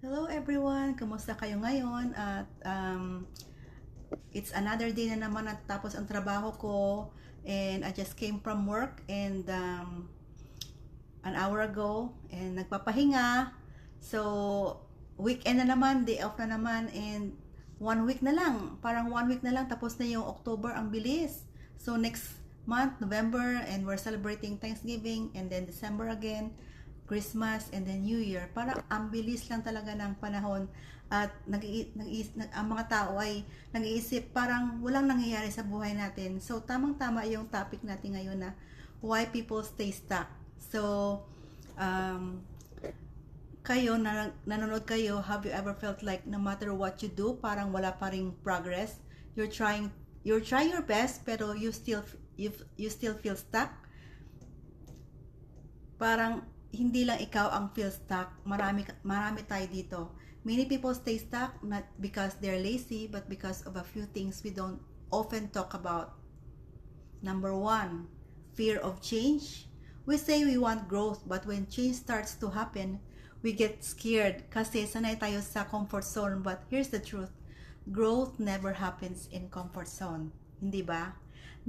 Hello everyone! Kumusta kayo ngayon? At it's another day na naman at tapos ang trabaho ko, and I just came from work and an hour ago and nagpapahinga. So weekend na naman, day off na naman, and 1 week na lang. Parang 1 week na lang tapos na yung October. Ang bilis. So next month, November, and we're celebrating Thanksgiving, and then December again, Christmas, and then New Year. Parang ang bilis lang talaga ng panahon, at ang mga tao ay nag-iisip parang walang nangyayari sa buhay natin. So tamang-tama yung topic natin ngayon na why people stay stuck. So kayo na nanonood kayo, have you ever felt like no matter what you do, parang wala pa ring progress? You're trying your best pero you still feel stuck? Parang hindi lang ikaw ang feel stuck, marami tayo dito. Many people stay stuck not because they're lazy, but because of a few things we don't often talk about. Number 1, fear of change. We say we want growth, but when change starts to happen, we get scared kasi sanay tayo sa comfort zone. But here's the truth, growth never happens in comfort zone. Hindi ba?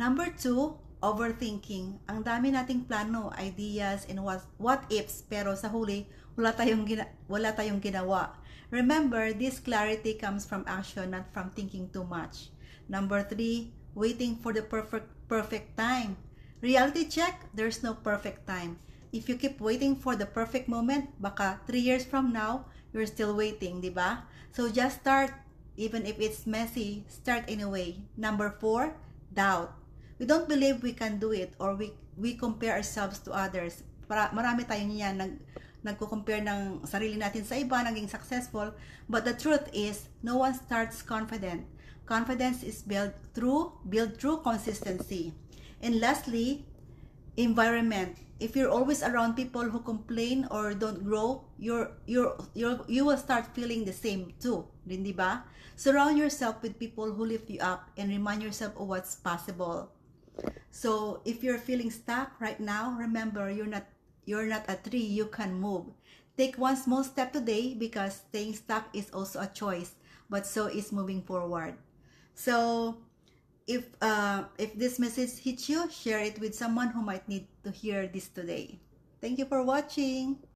Number 2, overthinking. Ang dami nating plano, ideas, and what ifs, pero sa huli, wala tayong ginawa. Remember, this clarity comes from action, not from thinking too much. Number 3, waiting for the perfect time. Reality check, there's no perfect time. If you keep waiting for the perfect moment, baka 3 years from now, you're still waiting, di ba? So just start, even if it's messy, start anyway. Number 4, doubt. We don't believe we can do it, or we compare ourselves to others. Marami tayo niyan, nagko-compare ng sarili natin sa iba, naging successful. But the truth is, no one starts confident. Confidence is built through consistency. And lastly, environment. If you're always around people who complain or don't grow, you will start feeling the same too, di ba? Surround yourself with people who lift you up and remind yourself of what's possible. So if you're feeling stuck right now, remember, you're not a tree, you can move. Take one small step today, because staying stuck is also a choice, but so is moving forward. So if this message hits you, share it with someone who might need to hear this today. Thank you for watching.